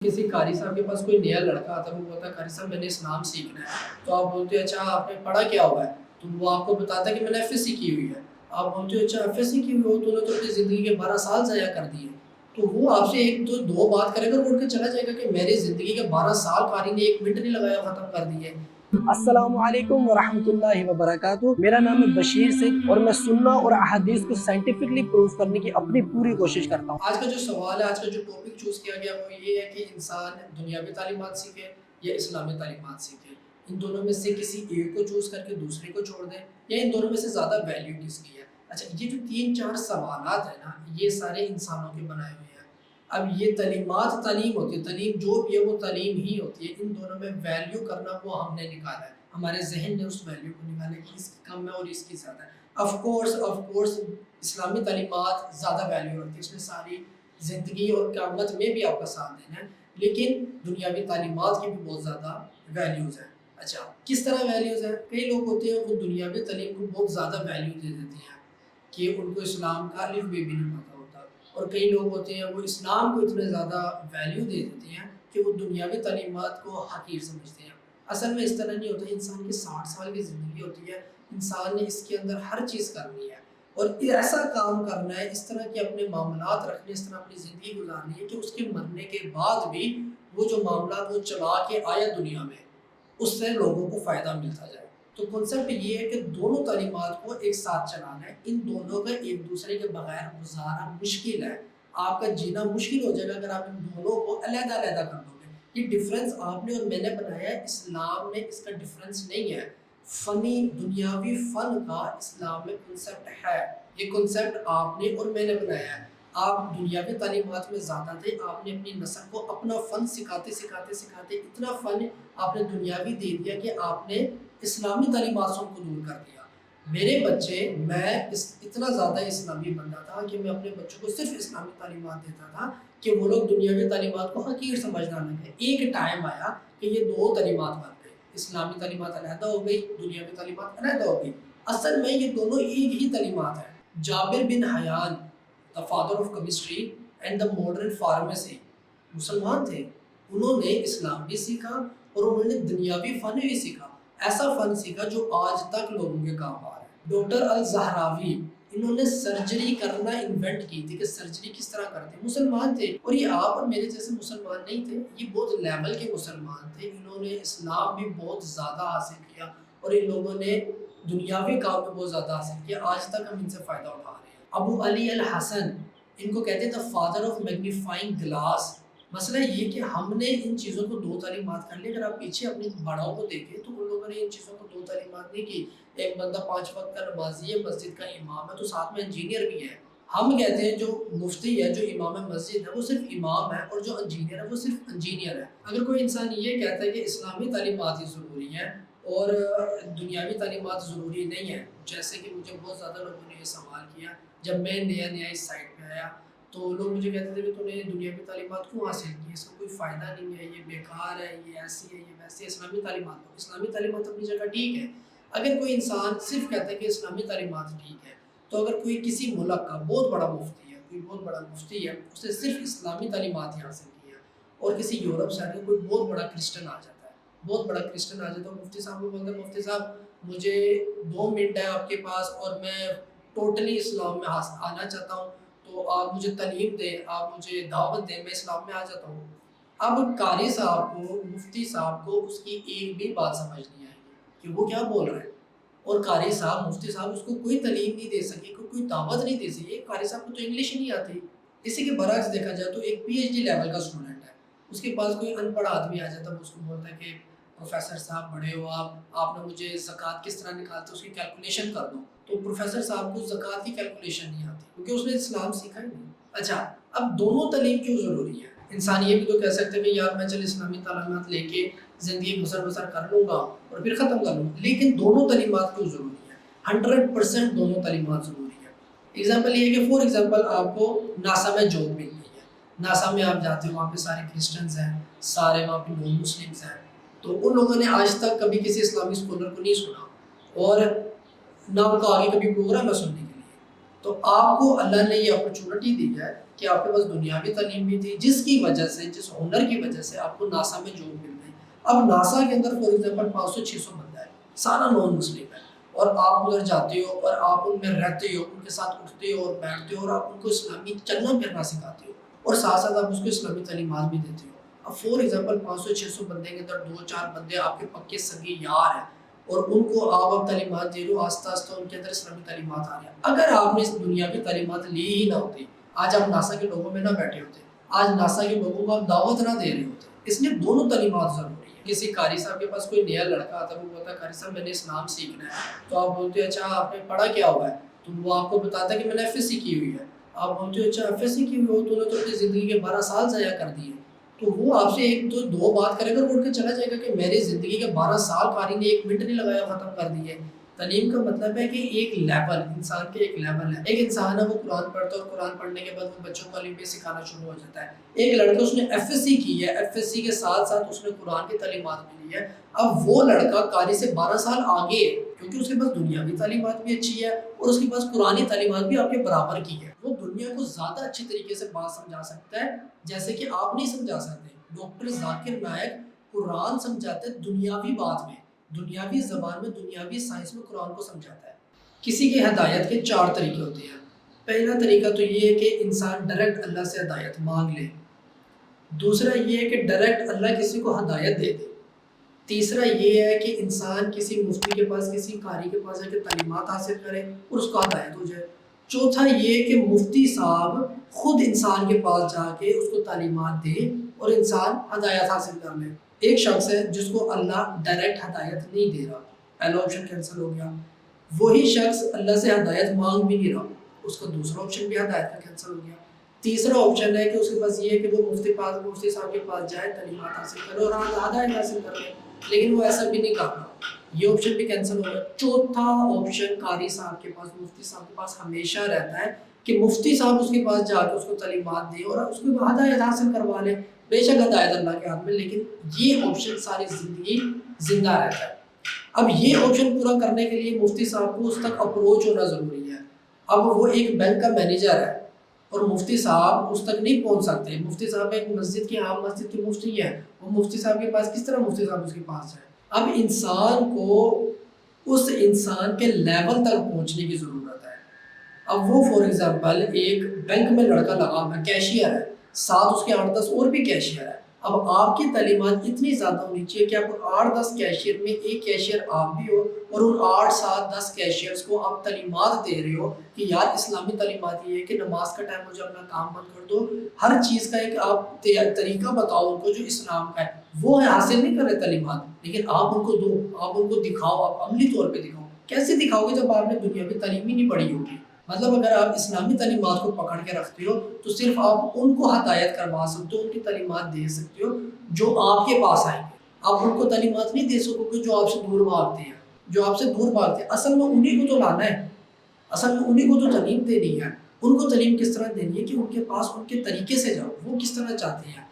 किसी कारी साहब के पास कोई नया लड़का आता है, वो बोलता है कारी साहब मैंने इस्लाम सीखना है। तो आप बोलते हो अच्छा आपने पढ़ा क्या हुआ है? तो वो आपको बताता है कि मैंने एफएससी की हुई है। आप बोलते हो अच्छा एफएससी की हुई हो, तूने तो अपनी ज़िंदगी के 12 साल ज़ाया कर दिए। तो वो आपसे एक तो दो बात करेगा और उड़ के चला जाएगा कि मेरी ज़िंदगी के 12 साल कारी ने 1 मिनट नहीं लगाया ख़त्म कर दिए। अस्सलामुअलैकुम वरहमतुल्लाहि वबरकातुहू। मेरा नाम है बशीर सिद्ध और मैं सुन्ना और अहादीस को साइंटिफिकली प्रूव करने की अपनी पूरी कोशिश करता हूँ। आज का जो सवाल है, आज का जो टॉपिक चूज़ किया गया वो ये है कि इंसान दुनियावी तालीमात सीखे या इस्लामी तालीमात सीखे। इन दोनों में से किसी एक को चूज़ करके दूसरे को छोड़ दें, या इन दोनों में से ज़्यादा वैल्यू किसकी है। अच्छा, ये जो 3-4 सवालात हैं ना, ये सारे इंसानों के बनाए हुए हैं। अब ये तालीमात तालीम होती है, तालीम जो भी है वो तालीम ही होती है। इन दोनों में वैल्यू करना वो हमने निकाला है, हमारे ज़हन ने उस वैल्यू को निकाला है कि इसकी कम है और इसकी ज़्यादा है। ऑफ कोर्स इस्लामी तालीमात ज़्यादा वैल्यू रखती है, इसमें सारी ज़िंदगी और क़यामत में भी आपका साथ देना है, लेकिन दुनियावी तालीमात की भी बहुत ज़्यादा वैल्यूज़ हैं। अच्छा, किस तरह वैल्यूज़ हैं? कई लोग होते हैं वो दुनियावी तालीम को बहुत ज़्यादा वैल्यू दे देते हैं कि उनको इस्लाम का अलिफ बे भी नहीं पता होता, और कई लोग होते हैं वो इस्लाम को इतने ज़्यादा वैल्यू दे देते हैं कि वो दुनियावी तालीमात को हक़ीर समझते हैं। असल में इस तरह नहीं होता। इंसान की 60 साल की ज़िंदगी होती है, इंसान ने इसके अंदर हर चीज़ करनी है और ऐसा काम करना है, इस तरह के अपने मामलात रखने, इस तरह अपनी ज़िंदगी गुजारनी है कि उसके मरने के बाद भी वो जो मामलात वो चला के आया दुनिया में, उससे लोगों को फ़ायदा मिलता जाए। तो कॉन्सेप्ट ये है कि दोनों तालीमात को एक साथ चलाना है। इन दोनों का एक दूसरे के बगैर गुजारा मुश्किल है। आपका जीना मुश्किल हो जाएगा अगर आप इन दोनों को अलग-अलग कर दोगे। ये डिफ़रेंस आपने और मैंने बनाया है, इस्लाम में इसका डिफ़रेंस नहीं है। फ़नी दुनियावी फ़न का इस्लाम में कॉन्सेप्ट है। ये कॉन्सेप्ट आपने और मैंने बनाया है। आप दुनियावी तालीमात में ज़्यादा थे, आपने अपनी नस्ल को अपना फ़न सिखाते इतना फ़न आपने दुनियावी दे दिया कि आपने इस्लामी तालीमात से उनको दूर कर दिया। मेरे बच्चे, मैं इतना ज़्यादा इस्लामी बंदा था कि मैं अपने बच्चों को सिर्फ़ इस्लामी तालीमात देता था कि वो लोग दुनियावी तालीमात को हक़ीर समझना लगे। एक टाइम आया कि ये 2 तालीमात बन गई, इस्लामी तालीमात अलहदा हो गई, दुनियावी तालीमात अलहदा हो गई। असल में ये दोनों एक ही तालीमात है। Jabir bin Hayyan, the father of chemistry and the modern pharmacy, मुसलमान थे। उन्होंने इस्लाम भी सीखा और उन्होंने दुनियावी फ़न भी सीखा। ऐसा फ़न सीखा जो आज तक लोगों के काम आ रहा है। डॉक्टर अल ज़हरावी, इन्होंने सर्जरी करना इन्वेंट की थी कि सर्जरी किस तरह करते हैं। मुसलमान थे और ये आप और मेरे जैसे मुसलमान नहीं थे, ये बहुत लेवल के मुसलमान थे। इन्होंने इस्लाम भी बहुत ज़्यादा हासिल किया और इन लोगों ने दुनियावी काम में बहुत ज़्यादा हासिल किया। आज तक हम इनसे फ़ायदा उठा रहे हैं। अबू अली अल हसन, इनको कहते हैं the father of magnifying glass. मसला ये कि हमने इन चीज़ों को 2 तालीमात कर ली। अगर आप पीछे अपने बड़ों को देखें तो उन लोगों ने इन चीज़ों को 2 तालीमात नहीं की। एक बंदा 5 वक़्त का नमाज़ी है, मस्जिद का इमाम है, तो साथ में इंजीनियर भी है। हम कहते हैं जो मुफ्ती है, जो इमाम मस्जिद है, वो सिर्फ़ इमाम है और जो इंजीनियर है वो सिर्फ़ इंजीनियर है। अगर कोई इंसान ये कहता है कि इस्लामी तालीमात ही ज़रूरी हैं और दुनियावी तालीमात ज़रूरी नहीं है, जैसे कि मुझे बहुत ज़्यादा लोगों ने ये सवाल किया जब मैं नया इस साइट पे आया, तो लोग मुझे कहते थे कि तूने दुनियावी तालीमात क्यों हासिल की, इसका कोई फ़ायदा नहीं है, ये बेकार है, ये ऐसी है, ये वैसी है। इस्लामी तालीमात लो। इस्लामी तालीमात अपनी जगह ठीक है। अगर कोई इंसान सिर्फ़ कहता है कि इस्लामी तालीमात ठीक है, तो अगर कोई किसी मुल्क का बहुत बड़ा मुफ्ती है, कोई बहुत बड़ा मुफ्ती है, उसने सिर्फ़ इस्लामी तालीमात ही हासिल की है, और किसी यूरोप साइड का कोई बहुत बड़ा क्रिश्चियन आ जाता है, बहुत बड़ा क्रिश्चियन आ जाता है, मुफ्ती साहब को बोलते हैं मुफ्ती साहब मुझे 2 मिनट है आपके पास और मैं टोटली इस्लाम में आना चाहता हूँ, तो आप मुझे तालीम दें, आप मुझे दावत दें, मैं इस्लाम में आ जाता हूँ। अब कारी साहब को, मुफ्ती साहब को उसकी एक भी बात समझ नहीं आएगी कि वो क्या बोल रहा है, और कारी साहब, मुफ्ती साहब उसको कोई तालीम नहीं दे सके, कोई दावत नहीं दे सके। कारी साहब को तो इंग्लिश ही नहीं आती। इसी के बरअक्स देखा जाए तो एक पीएचडी लेवल का स्टूडेंट है, उसके पास कोई अनपढ़ आदमी आ जाता है, वो उसको बोलता है कि प्रोफेसर साहब बड़े हो आप, आपने मुझे ज़कात किस तरह निकालते हो उसकी कैलकुलेशन कर दो। तो प्रोफेसर साहब को ज़कात की कैलकुलेशन नहीं आती क्योंकि उसने इस्लाम सीखा ही नहीं। अच्छा, अब दोनों तालीम क्यों ज़रूरी है? इंसान ये भी तो कह सकते हैं कि यार मैं चल इस्लामी तालीमात लेके ज़िंदगी बसर कर लूँगा और फिर ख़त्म कर लूँगा, लेकिन दोनों तालीमात क्यों ज़रूरी है? 100% दोनों तालीमात ज़रूरी है। एग्ज़ाम्पल ये है कि फॉर एग्ज़ाम्पल आपको नासा में जॉब मिल गई है। नासा में आप जाते हो, वहाँ पे सारे क्रिश्चियंस हैं, सारे वहाँ पे नॉन मुस्लिम्स हैं, तो उन लोगों ने आज तक कभी किसी इस्लामी स्कॉलर को नहीं सुना और ना उनका आगे कभी प्रोग्राम है सुनने के लिए। تو آپ کو اللہ نے یہ اپرچونٹی دی ہے کہ آپ کے پاس دنیاوی تعلیم بھی تھی، جس کی وجہ سے، جس ہنر کی وجہ سے آپ کو ناسا میں جاب مل گئی۔ اب ناسا کے اندر فار ایگزامپل 500-600 بندہ ہے، سارا نان مسلم ہے، اور آپ ادھر جاتے ہو اور آپ ان میں رہتے ہو، ان کے ساتھ اٹھتے ہو اور بیٹھتے ہو، اور آپ ان کو اسلامی چلنا پھرنا سکھاتے ہو، اور ساتھ ساتھ آپ اس کو اسلامی تعلیمات بھی دیتے ہو۔ اب فار ایگزامپل 500-600 بندے کے اندر 2-4 بندے آپ کے پکے سگے یار ہیں، اور ان کو آپ اب تعلیمات دے رہے ہو، آہستہ آہستہ ان کے اندر اسلامی تعلیمات آ رہی ہیں۔ اگر آپ نے اس دنیاوی تعلیمات لی ہی نہ ہوتی، آج آپ ناسا کے لوگوں میں نہ بیٹھے ہوتے، آج ناسا کے لوگوں کو آپ دعوت نہ دے رہے ہوتے۔ اس لیے دونوں تعلیمات ضروری ہے۔ کسی قاری صاحب کے پاس کوئی نیا لڑکا آتا ہے، وہ بولتا ہے قاری صاحب میں نے اسلام سیکھنا ہے، تو آپ بولتے ہیں اچھا آپ نے پڑھا کیا ہوا ہے؟ تو وہ آپ کو بتاتا ہے کہ میں نے ایف ایس سی کی ہوئی ہے۔ آپ بولتے ہو اچھا ایف ایس سی کی ہوئی ہو، تو نے تو اپنی زندگی کے 12 سال ضائع کر دیے۔ تو وہ آپ سے ایک تو دو بات کرے گا اور اٹھ کے چلا جائے گا کہ میری زندگی کے 12 سال قاری نے 1 منٹ نہیں لگایا ختم کر دیے۔ تعلیم کا مطلب ہے کہ ایک لیول، انسان کے ایک لیول ہے۔ ایک انسان ہے وہ قرآن پڑھتا ہے، اور قرآن پڑھنے کے بعد وہ بچوں کو علم بھی سکھانا شروع ہو جاتا ہے۔ ایک لڑکا اس نے ایف ایس سی کی ہے، ایف ایس سی کے ساتھ ساتھ اس نے قرآن کی تعلیمات بھی لی ہے۔ اب وہ لڑکا قاری سے 12 سال آگے ہے، کیونکہ اس کے پاس دنیاوی تعلیمات بھی اچھی ہے اور اس کے پاس قرآنی تعلیمات بھی آپ کے برابر کی ہے۔ وہ دنیا کو زیادہ اچھی طریقے سے بات سمجھا سکتا ہے جیسے کہ آپ نہیں سمجھا سکتے۔ ڈاکٹر ذاکر نائک قرآن سمجھاتے دنیاوی بات میں، دنیاوی زبان میں، دنیاوی سائنس میں قرآن کو سمجھاتا ہے۔ کسی کی ہدایت کے 4 طریقے ہوتے ہیں۔ پہلا طریقہ تو یہ ہے کہ انسان ڈائریکٹ اللہ سے ہدایت مانگ لے۔ دوسرا یہ ہے کہ ڈائریکٹ اللہ کسی کو ہدایت دے دے۔ تیسرا یہ ہے کہ انسان کسی مفتی کے پاس، کسی قاری کے پاس جا کے تعلیمات حاصل کرے اور اس کو ہدایت ہو جائے۔ چوتھا یہ کہ مفتی صاحب خود انسان کے پاس جا کے اس کو تعلیمات دے اور انسان ہدایت حاصل کر لے۔ ایک شخص ہے جس کو اللہ ڈائریکٹ ہدایت نہیں دے رہا، پہلا آپشن کینسل ہو گیا۔ وہی شخص اللہ سے ہدایت مانگ بھی نہیں رہا، اس کا دوسرا آپشن بھی ہدایت کا کینسل ہو گیا۔ تیسرا آپشن ہے کہ اس کے پاس یہ ہے کہ وہ مفتی صاحب کے پاس جائے، تعلیمات حاصل کرے اور ہدایت حاصل کر لے، لیکن وہ ایسا بھی نہیں کر رہا، یہ آپشن بھی کینسل ہو گیا۔ چوتھا آپشن قاری صاحب کے پاس، مفتی صاحب کے پاس ہمیشہ رہتا ہے کہ مفتی صاحب اس کے پاس جا کے اس کو تعلیمات دے اور اس کو ہدایت حاصل کروا لے۔ بے شک ہدایت اللہ کے ہاتھ میں، لیکن یہ آپشن ساری زندگی زندہ رہتا ہے۔ اب یہ آپشن پورا کرنے کے لیے مفتی صاحب کو اس تک اپروچ ہونا ضروری ہے۔ اب وہ ایک بینک کا مینیجر ہے اور مفتی صاحب اس تک نہیں پہنچ سکتے۔ مفتی صاحب ایک مسجد کی، عام مسجد کی مفتی ہے، وہ مفتی صاحب کے پاس کس طرح مفتی صاحب اس کے پاس جائے؟ اب انسان کو اس انسان کے لیول تک پہنچنے کی ضرورت ہے۔ اب وہ فار ایگزامپل ایک بینک میں لڑکا لگا ہوا ہے، کیشیئر ہے، ساتھ اس کے 8-10 اور بھی کیشیئر ہے۔ اب آپ کی تعلیمات اتنی زیادہ ہونی چاہیے کہ آپ 8-10 کیشیئر میں ایک کیشیئر آپ بھی ہو، اور ان 8-7-10 کیشیئرز کو آپ تعلیمات دے رہے ہو کہ یار اسلامی تعلیمات یہ ہے کہ نماز کا ٹائم ہو جائے اپنا کام بند کر دو، ہر چیز کا ایک آپ طریقہ بتاؤ ان کو جو اسلام کا ہے۔ وہ حاصل نہیں کر رہے تعلیمات، لیکن آپ ان کو دو، آپ ان کو دکھاؤ، آپ عملی طور پہ دکھاؤ۔ کیسے دکھاؤ گے جب آپ نے دنیاوی تعلیم ہی نہیں پڑھی ہوگی؟ مطلب اگر آپ اسلامی تعلیمات کو پکڑ کے رکھتے ہو تو صرف آپ ان کو ہدایت کروا سکتے ہو، ان کی تعلیمات دے سکتے ہو جو آپ کے پاس آئیں گے۔ آپ ان کو تعلیمات نہیں دے سکو گے جو آپ سے دور بھاگتے ہیں، جو آپ سے دور بھاگتے ہیں۔ اصل میں انہیں کو تو لانا ہے، اصل میں انہیں کو تو تعلیم دینی ہے۔ ان کو تعلیم کس طرح دینی ہے کہ ان کے پاس ان کے طریقے سے جاؤ، وہ کس طرح چاہتے ہیں۔